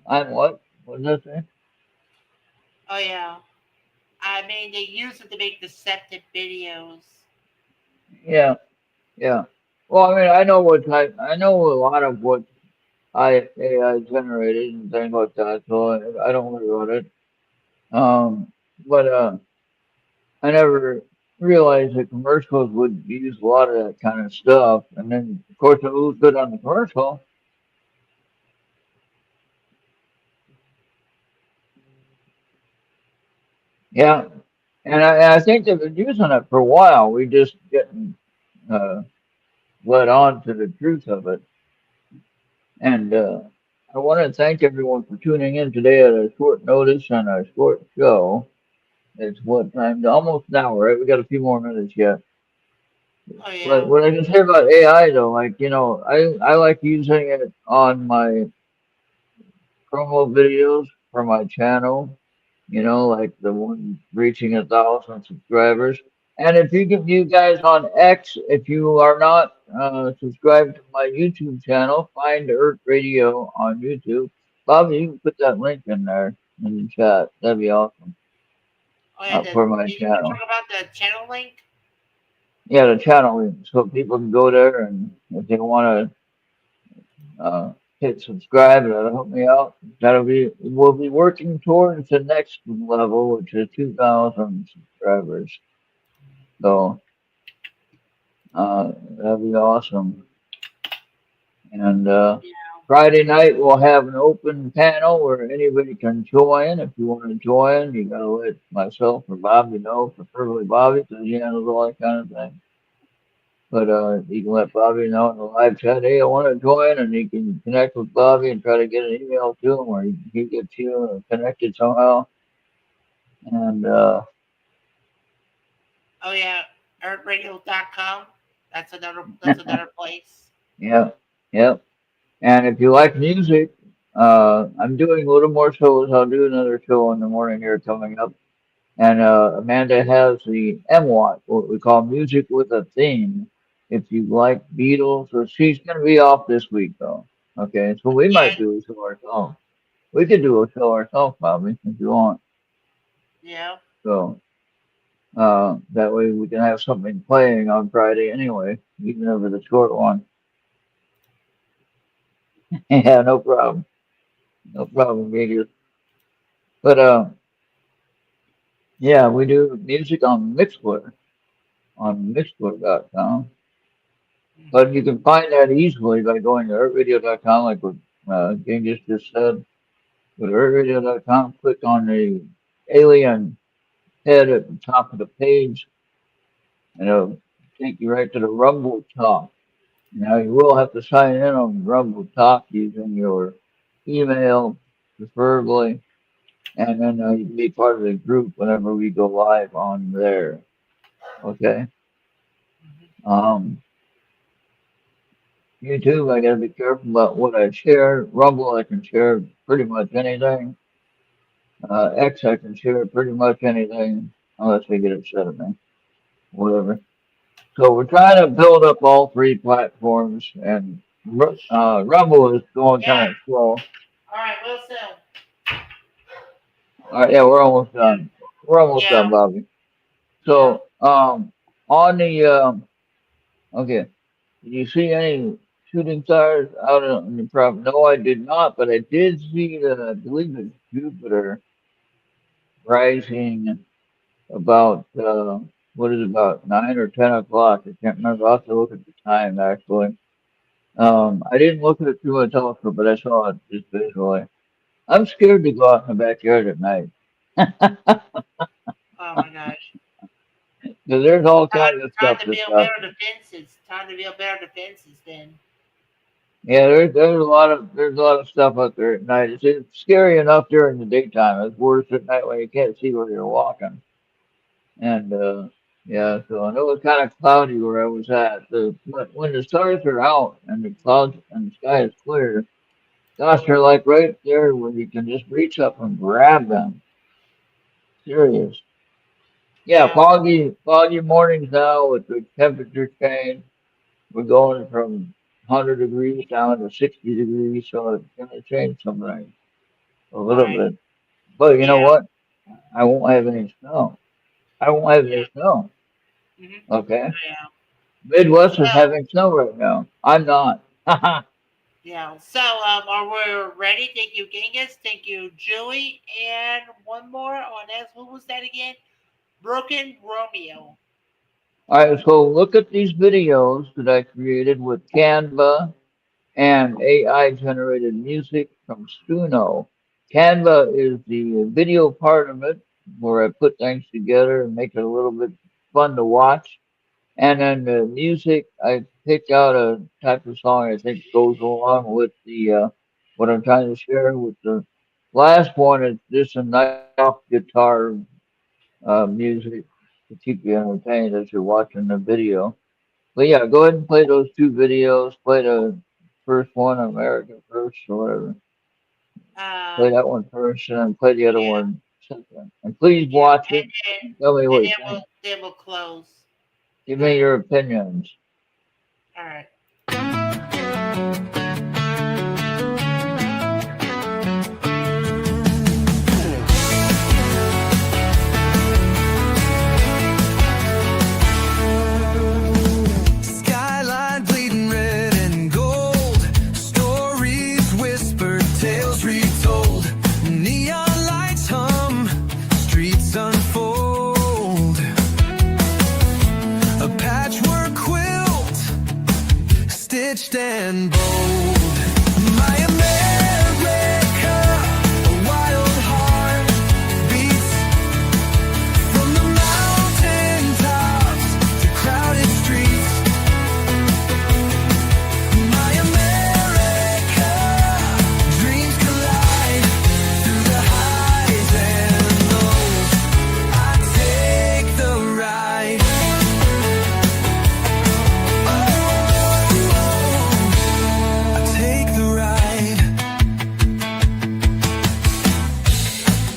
I'm what? What did I say? Oh yeah. I mean, they use it to make deceptive videos. Yeah, yeah. Well, I mean, I know a lot of what AI generated and things like that, so I don't worry about it. But I never realized that commercials would use a lot of that kind of stuff. And then, of course, it was good on the commercial. Yeah, and I think they've been using it for a while. We just getting uh, led on to the truth of it. And I want to thank everyone for tuning in today at a short notice on a short show. It's what time? Almost an hour, right? We got a few more minutes yet. Oh But yeah. what I can say about AI though, like, I like using it on my promo videos for my channel, like the one reaching 1,000 subscribers. And if you guys on X, if you are not subscribed to my YouTube channel, find Earth Radio on YouTube. Bobby, you can put that link in there in the chat. That'd be awesome Oh yeah. for my You talk channel. about the channel link? Yeah, the channel link, so people can go there and if they want to hit subscribe, that'll help me out. We'll be working towards the next level, which is 2,000 subscribers. So that'd be awesome. And Friday night we'll have an open panel where anybody can join. If you want to join, you gotta let myself or Bobby know, preferably Bobby, because he handles all that kind of thing. But you can let Bobby know in the live chat, hey, I want to join, and you can connect with Bobby and try to get an email to him, or he gets you connected somehow. And Oh yeah. ERRTradio.com. That's another place. yeah, yeah. And if you like music, I'm doing a little more shows. I'll do another show in the morning here coming up. And Amanda has the MWAT, what we call Music with a Theme. If you like Beatles, or she's going to be off this week though. Okay, so we might Yeah. do a show ourselves. We could do a show ourselves, probably, if you want. Yeah. So that way we can have something playing on Friday anyway, even if it's a short one. Yeah, no problem. No problem, Giga. But yeah, we do music on Mixler, on Mixler.com. But Hmm. you can find that easily by going to artradio.com, like what Genghis just said. Go to artradio.com, click on the alien head at the top of the page, and it'll take you right to the Rumble Talk. Now, you will have to sign in on Rumble Talk using your email, preferably, and then you can be part of the group whenever we go live on there. Okay? Um, YouTube, I gotta be careful about what I share. Rumble, I can share pretty much anything. X, I can share pretty much anything unless they get upset at me. Whatever. So we're trying to build up all three platforms, and Rumble is going Yeah. kind of slow. All right. Wilson. All right, yeah, we're almost done. We're almost Yeah. done, Bobby. Yeah. So, on the okay, did you see any shooting stars out on the prop? No, I did not, but I did see the, I believe it's Jupiter rising about what is it, about 9 or 10 o'clock? I can't remember. I'll have to look at the time actually. I didn't look at it through a telescope, but I saw it just visually. I'm scared to go out in the backyard at night. Oh my gosh. 'Cause there's all Time, kinds of time stuff to that's build up. better defenses. Time to build better defenses. Then. Yeah, there's a lot of stuff out there at night. It's scary enough during the daytime. It's worse at night when you can't see where you're walking. And yeah, so and it was kind of cloudy where I was at. When the stars are out and the clouds and the sky is clear, gosh, they're like right there where you can just reach up and grab them. Serious. Yeah, Yeah. foggy mornings now with the temperature change. We're going from 100 degrees down to 60 degrees, so it's going to change something a little Right. bit. But you know Yeah. what? I won't have any snow. I won't have Yeah. any snow. Hmm. Okay? Yeah. Midwest is So having snow right now. I'm not. yeah. So are we ready? Thank you, Genghis. Thank you, Julie. And one more on that. Who was that again? Broken Romeo. All right, so look at these videos that I created with Canva and AI generated music from Suno. Canva is the video part of it where I put things together and make it a little bit fun to watch. And then the music, I pick out a type of song I think goes along with the what I'm trying to share with the last one is just a nice soft guitar music to keep you entertained as you're watching the video. But yeah, go ahead and play those two videos. Play the first one, America First, or whatever. Play Um. that one first, and then play the other Yeah. one second. And please Yeah. watch it. And tell me what And you then think. we'll close. Give All me right. your opinions. All right. Skyline bleeding red and gold. Stories whispered, tales retold. Neon lights hum, streets unfold. A patchwork quilt, stitched and bold. My America, a wild heart beats from the mountain tops to crowded streets. My America, dreams collide through the highs and lows. I take the ride. I take the ride.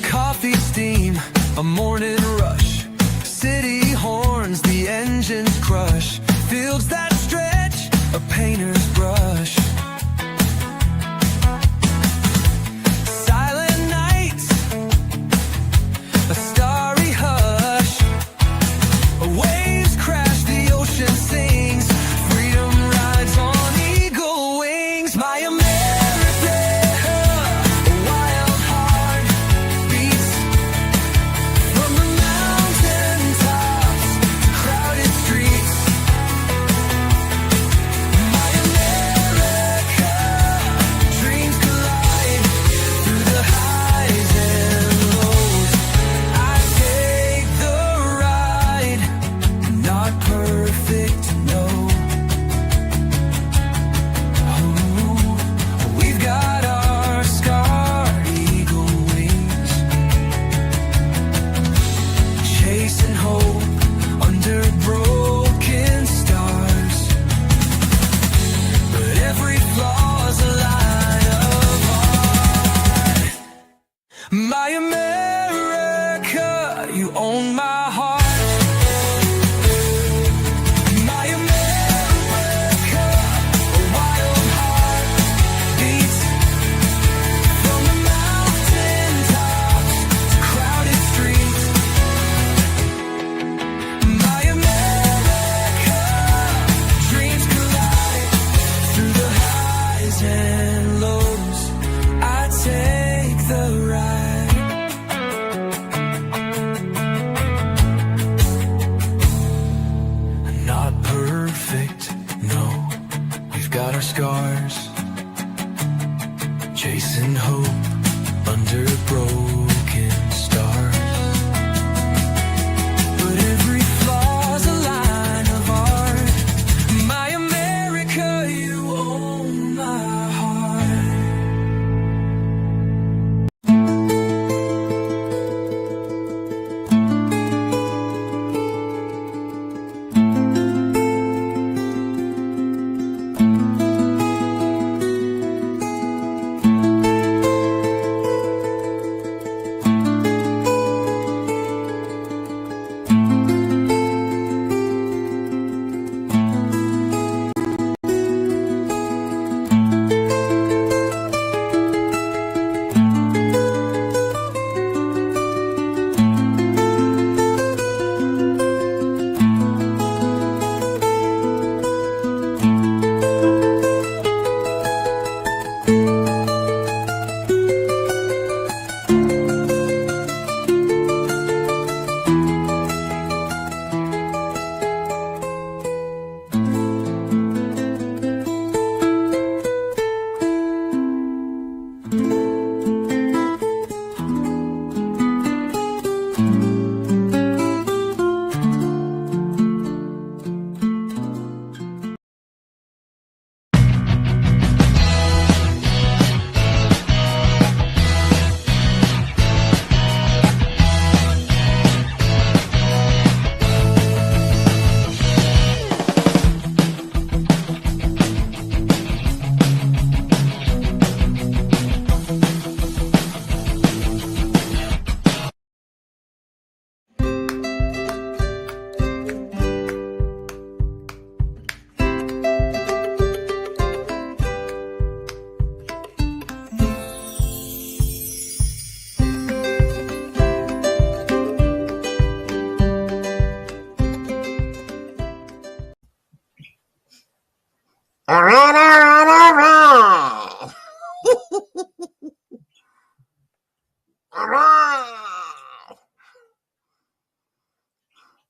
Coffee steam, a morning rush. City horns, the engines crush. Fields that stretch, a painter's brush. Silent nights, a starry hush. Waves crash, the ocean sings. Freedom rides on eagle wings. My America, a wild heart beats from the mountain tops to crowded streets. My America, dreams collide through the highs and lows. I take the ride. Not perfect, no. Oh, we've got our scarred eagle wings, chasing hope under broken stars. But every flaw's a line of art. My America, you own my heart. My America, a wild heart beats from the mountain tops to crowded streets. My America, dreams collide through the highs and lows. I take the ride.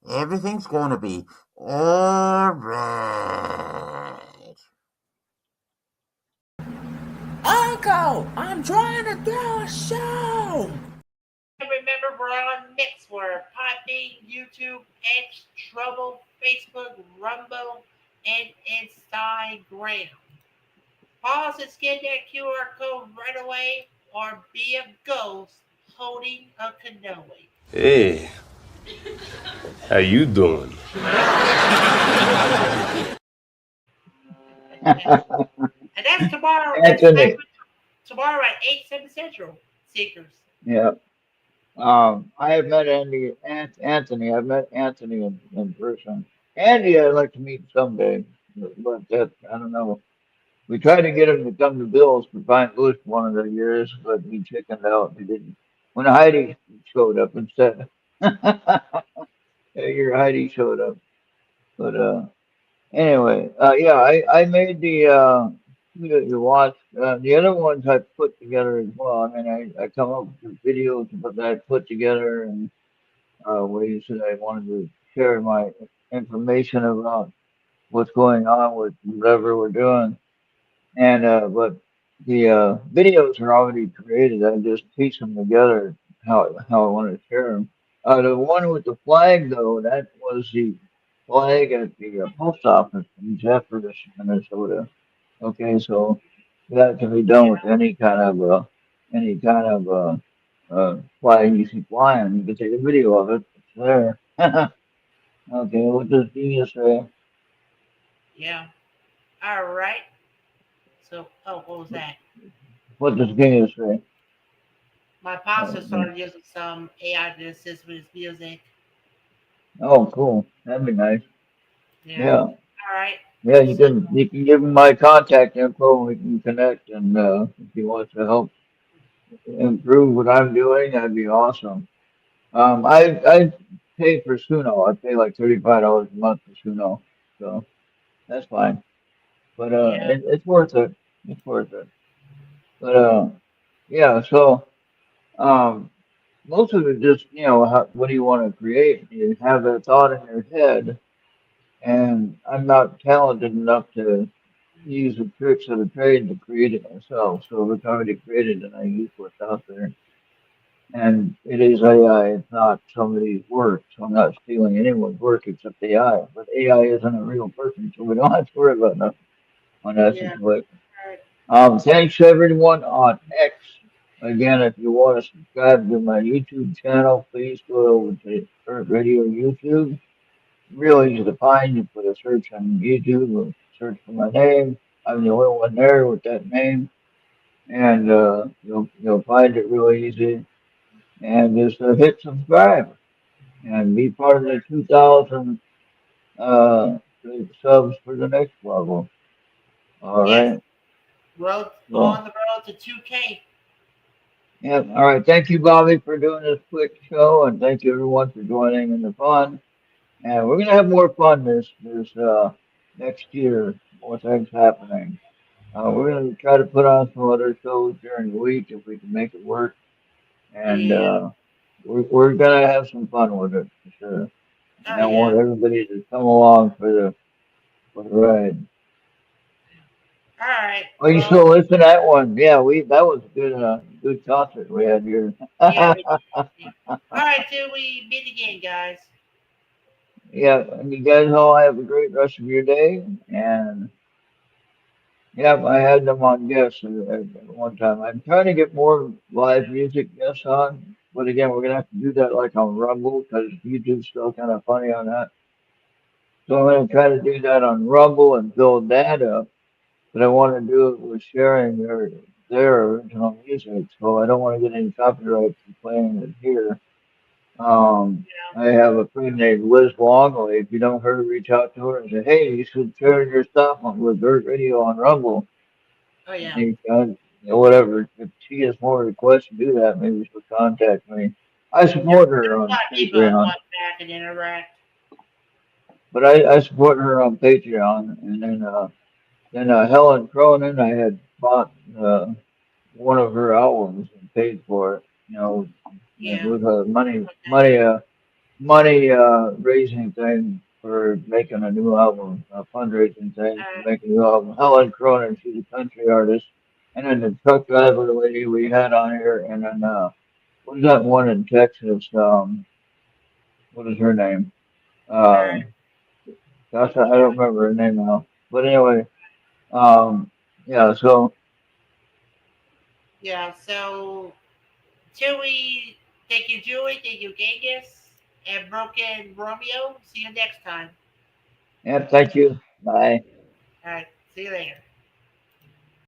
Everything's going to be all right. Uncle, I'm trying to throw a show. Remember, we're on Mixware, Podbean, YouTube, Edge, Trouble, Facebook, Rumble, and Instagram. Pause and scan that QR code right away, or be a ghost holding a cannoli. Hey, how you doing? And that's tomorrow. That's Anthony, tomorrow at 8, 7 Central. Seekers. yeah. I have met Anthony. I've met Anthony in person. Andy, I'd like to meet someday, but that I don't know. We tried to get him to come to Bill's for Pine Bush one of the years, but he chickened out. He didn't. When Heidi showed up instead, your Heidi showed up. But anyway, yeah, I made the two that you watched. The other ones I put together as well. I mean, I come up with the videos that I put together and ways that I wanted to share my information about what's going on with whatever we're doing. And but the videos are already created. I just piece them together how I want to share them. The one with the flag though, that was the flag at the post office in Jefferson, Minnesota. Okay, so that can be done with any kind of flag you see flying. You can take a video of it. It's there. Okay, what does Genius say? Yeah. All right. So, what was that? What does Genius say? My pastor started using some AI to assist with his music. Oh, cool. That'd be nice. Yeah. Yeah. All right. Yeah, So, you can give him my contact info and we can connect and if he wants to help improve what I'm doing, that'd be awesome. I pay for Suno. I pay like $35 a month for Suno. So that's fine. But yeah. it's worth it. It's worth it. But yeah, so um most of it just, what do you want to create? You have that thought in your head and I'm not talented enough to use the tricks of the trade to create it myself. So it's already created and I use what's out there. And it is AI, it's not somebody's work. So I'm not stealing anyone's work except AI. But AI isn't a real person, so we don't have to worry about nothing on that Yeah. situation. All right. Thanks everyone on X. Again, if you want to subscribe to my YouTube channel, please go over to ERRT Radio YouTube. Real easy to find. You put a search on YouTube or search for my name. I'm the only one there with that name, and you'll find it really easy. And just hit subscribe and be part of the 2,000 uh, subs for the next level. All Yes. right. Road Well, on the road to 2K. yeah. All right. Thank you, Bobby, for doing this quick show, and thank you everyone for joining in the fun. And we're gonna have more fun this next year. More things happening. We're going to try to put on some other shows during the week if we can make it work. And Yeah. we're going to have some fun with it for sure. And Oh I yeah. want everybody to come along for the ride. All right. Oh, you Well, still listen to that one? Yeah, that was a good concert we had here. yeah. Yeah. All right. Till we meet again, guys. Yeah, and you guys all have a great rest of your day. And yeah, I had them on guests at one time. I'm trying to get more live music guests on, but again, we're gonna have to do that like on Rumble because YouTube's still kind of funny on that. So I'm gonna try to do that on Rumble and build that up. But I want to do it with sharing their original music, so I don't want to get any copyright for playing it here. I have a friend named Liz Longley. If you don't her, reach out to her and say, "Hey, you should share your stuff on with Dirt Radio on Rumble." Oh yeah. Hey, whatever. If she has more requests to do that, maybe she'll contact me. I There's support her a on lot of people that Patreon, want back and interact. but I support her on Patreon. And then Helen Cronin, I had bought one of her albums and paid for it. Yeah. With money, Okay. money. money raising thing for making a new album, a fundraising thing to Uh, make a new album. Helen Cronin, she's a country artist, and then the truck driver lady we had on here, and then what was that one in Texas? What is her name? uh, Gosh, I don't remember her name now. But anyway, um, yeah. So yeah. So, Chewy, thank you, Julie. Thank you, Genghis, and Broken Romeo. See you next time. yeah, thank you. Bye. All right. See you later.